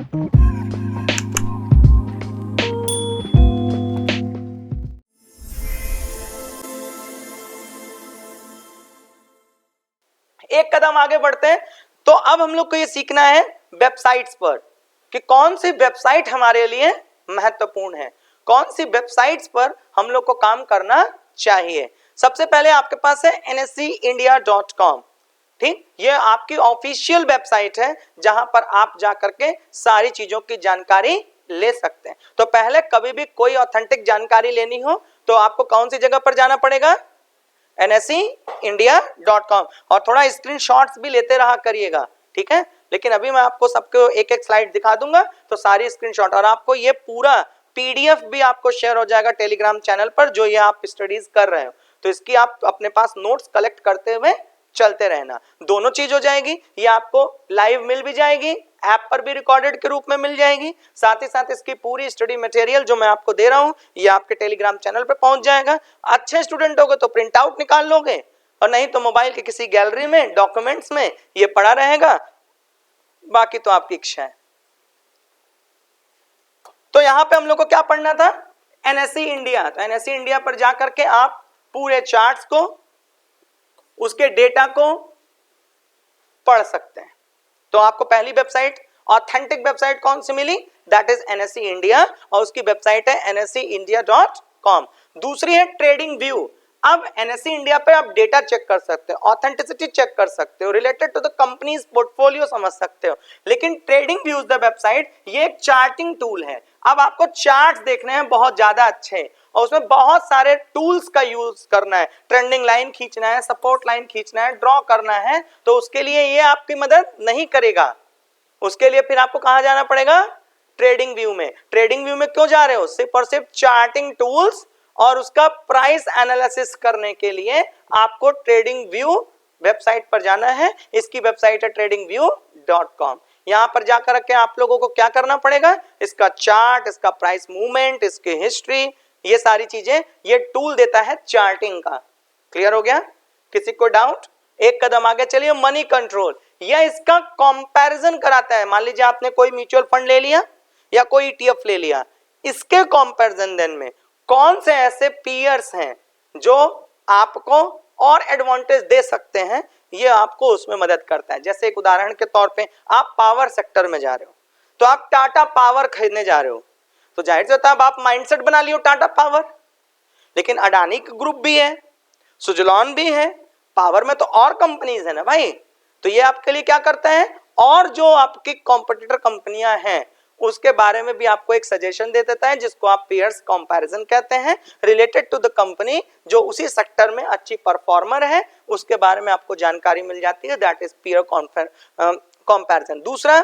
एक कदम आगे बढ़ते हैं। तो अब हम लोग को ये सीखना है वेबसाइट्स पर कि कौन सी वेबसाइट हमारे लिए महत्वपूर्ण है, कौन सी वेबसाइट्स पर हम लोग को काम करना चाहिए। सबसे पहले आपके पास है nscindia.com। ठीक, ये आपकी ऑफिशियल वेबसाइट है जहां पर आप जाकर के सारी चीजों की जानकारी ले सकते हैं। तो पहले कभी भी कोई ऑथेंटिक जानकारी लेनी हो तो आपको कौन सी जगह पर जाना पड़ेगा, nscindia.com। और थोड़ा स्क्रीनशॉट्स भी लेते रहा करिएगा, ठीक है। लेकिन अभी मैं आपको सबको एक एक स्लाइड दिखा दूंगा तो सारी स्क्रीनशॉट, और आपको ये पूरा पीडीएफ भी आपको शेयर हो जाएगा टेलीग्राम चैनल पर, जो ये आप स्टडीज कर रहे हो। तो इसकी आप अपने पास नोट्स कलेक्ट करते हुए चलते रहना, दोनों चीज हो जाएगी। ये आपको लाइव मिल भी जाएगी, ऐप पर भी रिकॉर्डेड के रूप में मिल जाएगी, साथ ही साथ इसकी पूरी स्टडी मटेरियल जो मैं आपको दे रहा हूं ये आपके टेलीग्राम चैनल पर पहुंच जाएगा। अच्छे स्टूडेंट होगे तो प्रिंट आउट निकाल लोगे, और नहीं तो मोबाइल के किसी गैलरी में डॉक्यूमेंट्स में ये पड़ा रहेगा, बाकी तो आपकी इच्छा है। तो यहां पे हम लोग को क्या पढ़ना था, एनएससी इंडिया। तो एनएससी इंडिया पर जाकर के आप पूरे चार्ट्स को, उसके डेटा को पढ़ सकते हैं। तो आपको पहली वेबसाइट, ऑथेंटिक वेबसाइट कौन सी मिली, दैट इज एनएससी इंडिया, और उसकी वेबसाइट है nscindia.com। दूसरी है ट्रेडिंग व्यू। अब एनएससी इंडिया पे आप डेटा चेक कर सकते हो, ऑथेंटिसिटी चेक कर सकते हो, related to the company's portfolio समझ सकते हो। लेकिन ट्रेडिंग व्यूज द वेबसाइट ये एक चार्टिंग टूल है। अब आपको चार्ट्स देखने हैं बहुत ज्यादा अच्छे, और उसमें बहुत सारे टूल्स का यूज करना है, ट्रेंडिंग लाइन खींचना है, सपोर्ट लाइन खींचना है, ड्रॉ करना है, तो उसके लिए ये आपकी मदद नहीं करेगा। उसके लिए फिर आपको कहां जाना पड़ेगा, ट्रेडिंग व्यू में। ट्रेडिंग व्यू में क्यों जा रहे हो, सिर्फ और सिर्फ चार्टिंग टूल्स और उसका प्राइस एनालिसिस करने के लिए आपको ट्रेडिंग व्यू वेबसाइट पर जाना है। इसकी वेबसाइट है tradingview.com। यहां पर जाकर के आप लोगों को क्या करना पड़ेगा, इसका चार्ट, इसका प्राइस मूवमेंट, इसकी हिस्ट्री, ये सारी चीजें ये टूल देता है चार्टिंग का। क्लियर हो गया, किसी को डाउट? एक कदम आगे चलिए, मनी कंट्रोल। यह इसका कंपैरिजन कराता है। मान लीजिए आपने कोई म्यूचुअल फंड ले लिया या कोई ईटीएफ ले लिया, इसके कंपैरिजन देन में कौन से ऐसे पीयर्स हैं जो आपको और एडवांटेज दे सकते हैं, ये आपको उसमें मदद करता है। जैसे एक उदाहरण के तौर पे आप पावर सेक्टर में जा रहे हो, तो आप टाटा पावर खरीदने जा रहे हो, तो जाहिर सी बात है अब आप माइंडसेट बना लियो टाटा पावर। लेकिन अडानी का ग्रुप भी है, सुजलॉन भी है, पावर में तो और कंपनीज है ना भाई। तो ये आपके लिए क्या करता है, और जो आपकी कॉम्पिटिटर कंपनियां हैं उसके बारे में भी आपको एक सजेशन दे देता है, जिसको आप पीयर्स कंपैरिजन कहते हैं, रिलेटेड टू द कंपनी जो उसी सेक्टर में अच्छी परफॉर्मर है, उसके बारे में आपको जानकारी मिल जाती है, दैट इज पीयर कंपैरिजन। दूसरा,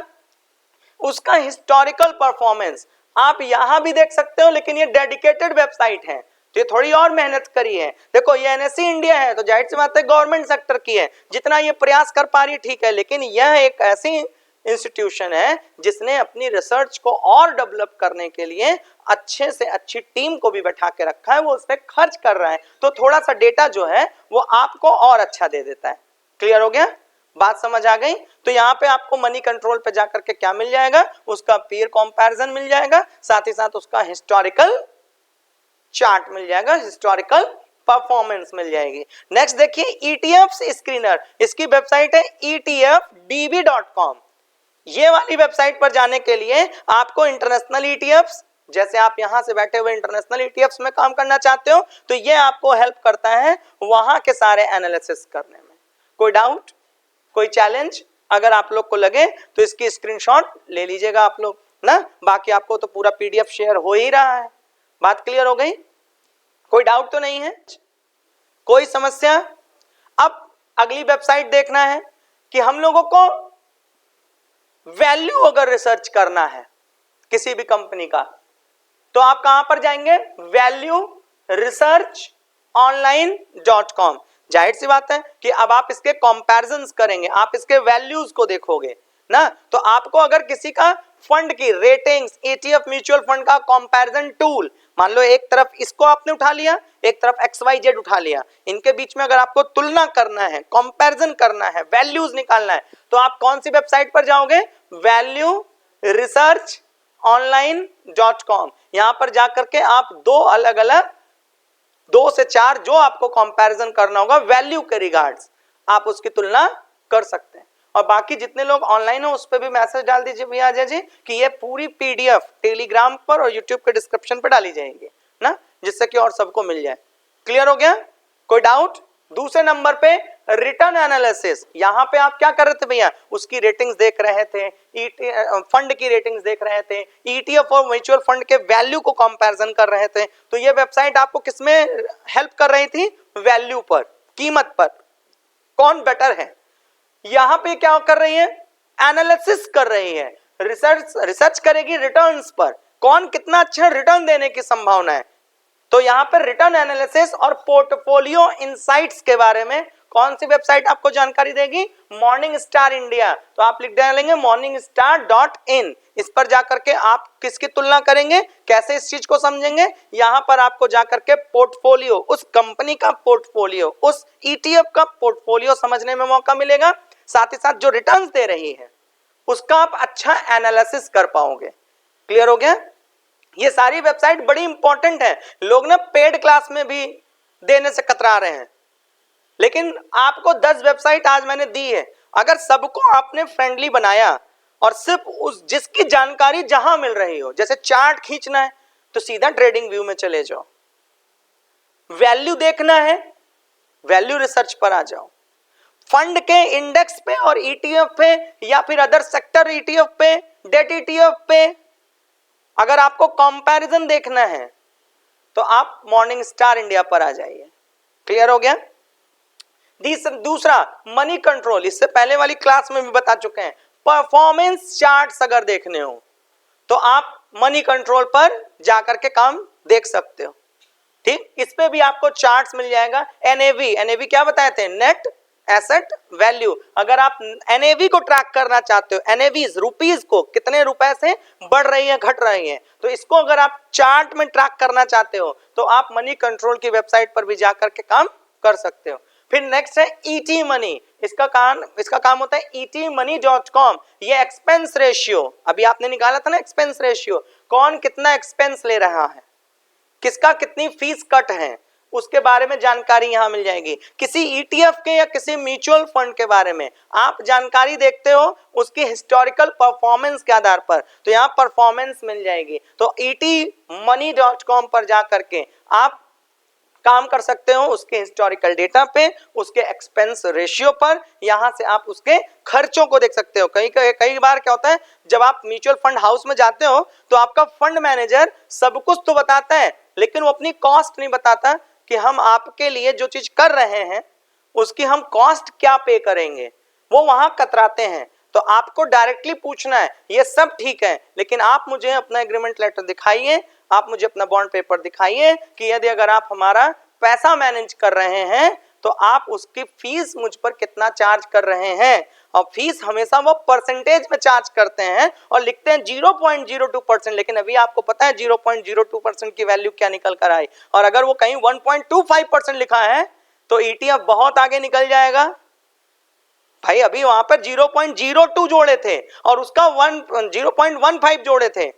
उसका हिस्टोरिकल परफॉर्मेंस आप यहां भी देख सकते हो, लेकिन ये डेडिकेटेड वेबसाइट है तो ये थोड़ी और मेहनत करी है। देखो ये एनएससी इंडिया है तो जाहिर सी बात है गवर्नमेंट सेक्टर की है, जितना ये प्रयास कर पा रही है ठीक है, लेकिन यह एक ऐसी इंस्टीट्यूशन है जिसने अपनी रिसर्च को और डेवलप करने के लिए अच्छे से अच्छी टीम को भी बैठा के रखा है, वो उस पर खर्च कर रहा है, तो थोड़ा सा डेटा जो है वो आपको और अच्छा दे देता है। क्लियर हो गया, बात समझ आ गई? तो यहाँ पे आपको मनी कंट्रोल पे जाकर के क्या मिल जाएगा, उसका पीयर कंपैरिजन मिल जाएगा, साथ ही साथ उसका हिस्टोरिकल चार्ट मिल जाएगा, हिस्टोरिकल परफॉर्मेंस मिल जाएगी। नेक्स्ट देखिए ईटीएफ स्क्रीनर, इसकी वेबसाइट है etfdb.com। ये वाली वेबसाइट पर जाने के लिए आपको इंटरनेशनल ईटीएफ्स, जैसे आप यहां से बैठे हुए इंटरनेशनल ईटीएफ्स में काम करना चाहते हो तो ये आपको हेल्प करता है वहां के सारे एनालिसिस करने में। कोई डाउट, कोई चैलेंज अगर आप लोग को लगे तो इसकी स्क्रीनशॉट ले लीजिएगा आप लोग ना, बाकी आपको तो पूरा पीडीएफ शेयर हो ही रहा है। बात क्लियर हो गई, कोई डाउट तो नहीं है, कोई समस्या? अब अगली वेबसाइट देखना है कि हम लोगों को वैल्यू अगर रिसर्च करना है किसी भी कंपनी का तो आप कहां पर जाएंगे, वैल्यू रिसर्च ऑनलाइन.com। जाहिर सी बात है कि अब आप इसके कंपैरिजंस करेंगे, आप इसके वैल्यूज को देखोगे ना, तो आपको अगर किसी का फंड की रेटिंग्स, ETF म्यूचुअल फंड का कंपैरिजन टूल, मान लो एक तरफ इसको आपने उठा लिया, एक तरफ XYZ उठा लिया, इनके बीच में अगर आपको तुलना करना है, कंपैरिजन करना है, वैल्यूज निकालना है, तो आप कौन सी वेबसाइट पर जाओगे, वैल्यू researchonline.com। यहां पर जाकर के आप दो अलग अलग 2 से 4 जो आपको कंपैरिजन करना होगा वैल्यू के रिगार्ड्स, आप उसकी तुलना कर सकते हैं। और बाकी जितने लोग ऑनलाइन हो उस पर भी मैसेज डाल दीजिए भैया अजय जी कि ये पूरी पीडीएफ टेलीग्राम पर और यूट्यूब के डिस्क्रिप्शन पर डाली जाएंगी ना, जिससे कि और सबको मिल जाए। क्लियर हो गया? कोई डाउट? दूसरे नंबर पे रिटर्न एनालिसिस। यहां पे आप क्या कर रहे थे भैया, उसकी रेटिंग्स देख रहे थे, फंड की रेटिंग्स देख रहे थे, ईटीएफ और म्यूचुअल फंड के वैल्यू को कंपैरिजन कर रहे थे। तो ये वेबसाइट आपको किसमें हेल्प कर रही थी? वैल्यू पर, कीमत पर, कौन बेटर है। यहां पे क्या कर रही है? एनालिसिस कर रही है, रिसर्च करेगी रिटर्न्स पर, कौन कितना अच्छा रिटर्न देने की संभावना है। तो यहां पर रिटर्न एनालिसिस और पोर्टफोलियो इनसाइट्स के बारे में कौन सी वेबसाइट आपको जानकारी देगी? Morning star India. तो आप लिख डालेंगे morningstar.in। इस पर जाकर के आप किसकी तुलना करेंगे, कैसे इस चीज को समझेंगे? यहां पर आपको जाकर के पोर्टफोलियो, उस कंपनी का पोर्टफोलियो, उस ईटीएफ का पोर्टफोलियो समझने में मौका मिलेगा। साथ ही साथ जो रिटर्न्स दे रही है उसका आप अच्छा एनालिसिस कर पाओगे। क्लियर हो गया? ये सारी वेबसाइट बड़ी इंपॉर्टेंट है। लोग ना पेड क्लास में भी देने से कतरा रहे हैं, लेकिन आपको 10 वेबसाइट आज मैंने दी है, अगर सबको आपने फ्रेंडली बनाया और सिर्फ उस जिसकी जानकारी जहां मिल रही हो, जैसे चार्ट खींचना है तो सीधा ट्रेडिंग व्यू में चले जाओ, वैल्यू देखना है वैल्यू रिसर्च पर आ जाओ, फंड के इंडेक्स पे और ईटीएफ पे या फिर अदर सेक्टर ईटीएफ पे, डेट ईटीएफ पे अगर आपको कंपैरिजन देखना है तो आप मॉर्निंग स्टार इंडिया पर आ जाइए। क्लियर हो गया? दूसरा मनी कंट्रोल, इससे पहले वाली क्लास में भी बता चुके हैं। परफॉर्मेंस चार्ट्स अगर देखने हो तो आप मनी कंट्रोल पर जाकर के काम देख सकते हो। ठीक, इस पे भी आपको चार्ट्स मिल जाएगा। एनएवी क्या बताए थे? Net asset value. अगर आप एनएवी को ट्रैक करना चाहते हो, एनएवीज रुपीस को कितने रुपए से बढ़ रही है घट रही है, तो इसको अगर आप चार्ट में ट्रैक करना चाहते हो तो आप मनी कंट्रोल की वेबसाइट पर भी जाकर के काम कर सकते हो। फिर नेक्स्ट है ईटी मनी। इसका काम होता है etmoney.com। ये एक्सपेंस रेशियो, अभी आपने निकाला था ना एक्सपेंस रेशियो, कौन कितना एक्सपेंस ले रहा है, किसका कितनी फीस कट है, उसके बारे में जानकारी यहां मिल जाएगी। किसी ईटीएफ के या किसी म्यूचुअल फंड के बारे में आप जानकारी देखते हो उसकी हिस्टोरिकल परफॉर्मेंस के आधार पर, तो यहां परफॉर्मेंस मिल जाएगी। तो etmoney.com पर जाकर के आप काम कर सकते हो उसके हिस्टोरिकल डेटा पे, उसके एक्सपेंस रेशियो पर, यहां से आप उसके खर्चों को देख सकते हो। कई बार क्या होता है, जब आप म्यूचुअल फंड हाउस में जाते हो तो आपका फंड मैनेजर सब कुछ तो बताता है लेकिन वो अपनी कॉस्ट नहीं बताता कि हम आपके लिए जो चीज कर रहे हैं उसकी हम कॉस्ट क्या पे करेंगे, वो वहां कतराते हैं। तो आपको डायरेक्टली पूछना है ये सब ठीक है लेकिन आप मुझे अपना एग्रीमेंट लेटर दिखाइए, आप मुझे अपना बॉन्ड पेपर दिखाइए कि यदि अगर आप हमारा पैसा मैनेज कर रहे हैं तो आप उसकी फीस मुझ पर कितना चार्ज कर रहे हैं। और फीस हमेशा वो परसेंटेज में चार्ज करते हैं और लिखते हैं 0.02%, लेकिन अभी आपको पता है 0.02% की वैल्यू क्या निकल कर आई। और अगर वो कहीं 1.25% लिखा है तो ईटीएफ बहुत आगे निकल जाएगा। भाई अभी वहां पर 0.02 जोड़े थे और उसका 0.15 जोड़े थे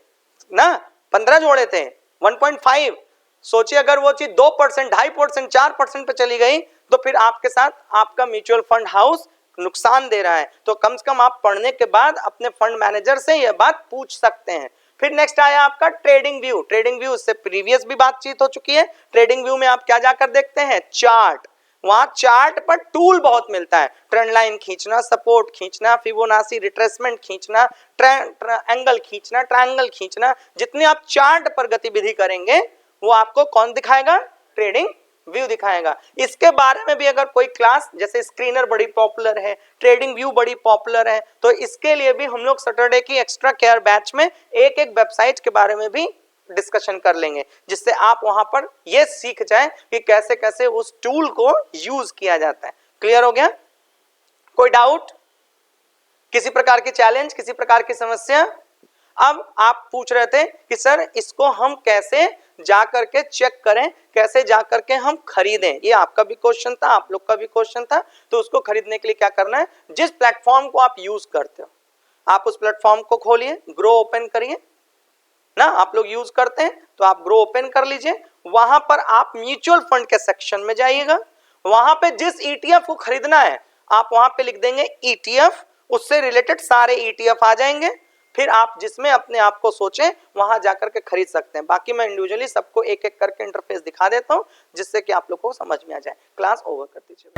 ना, 15 जोड़े थे 1.5। सोचिए अगर वो चीज 2%, 2.5%, 4% पे चली गई तो फिर आपके साथ आपका म्यूचुअल फंड हाउस नुकसान दे रहा है। तो कम से कम आप पढ़ने के बाद अपने फंड मैनेजर से यह बात पूछ सकते हैं। फिर नेक्स्ट आया आपका ट्रेडिंग व्यू। ट्रेडिंग व्यू से प्रीवियस भी बातचीत हो चुकी है। ट्रेडिंग व्यू में आप क्या जाकर देखते हैं? चार्ट। वहां चार्ट पर टूल बहुत मिलता है, ट्रेंड लाइन खींचना, सपोर्ट खींचना, फिबोनाची रिट्रेसमेंट खींचना, एंगल खींचना, ट्रायंगल खींचना। जितनी आप चार्ट पर गतिविधि करेंगे वो आपको कौन दिखाएगा? ट्रेडिंग व्यू दिखाएगा। इसके बारे में भी अगर कोई क्लास, जैसे स्क्रीनर बड़ी पॉपुलर है, ट्रेडिंग व्यू बड़ी पॉपुलर है, तो इसके लिए भी हम लोग सैटरडे की एक्स्ट्रा केयर बैच में एक एक वेबसाइट के बारे में भी डिस्कशन कर लेंगे, जिससे आप वहां पर ये सीख जाएं कि कैसे कैसे उस टूल को यूज किया जाता है। क्लियर हो गया? कोई डाउट, किसी प्रकार की चैलेंज, किसी प्रकार की समस्या? अब आप पूछ रहे थे कि सर इसको हम कैसे जाकर के चेक करें, कैसे जाकर के हम खरीदें। ये आपका भी क्वेश्चन था, आप लोग का भी क्वेश्चन था। तो उसको खरीदने के लिए क्या करना है? जिस प्लेटफॉर्म को आप यूज करते हो आप उस प्लेटफॉर्म को खोलिए, ग्रो ओपन करिए ना, आप लोग यूज करते हैं तो आप ग्रो ओपन कर लीजिए। वहां पर आप म्यूचुअल फंड के सेक्शन में जाइएगा, वहां पे जिस ईटीएफ को खरीदना है आप वहां पे लिख देंगे ईटीएफ, उससे रिलेटेड सारे ईटीएफ आ जाएंगे, फिर आप जिसमें अपने आप को सोचें वहां जाकर के खरीद सकते हैं। बाकी मैं इंडिविजुअली सबको एक एक करके इंटरफेस दिखा देता हूं जिससे कि आप लोग को समझ में आ जाए। क्लास ओवर कर दीजिए।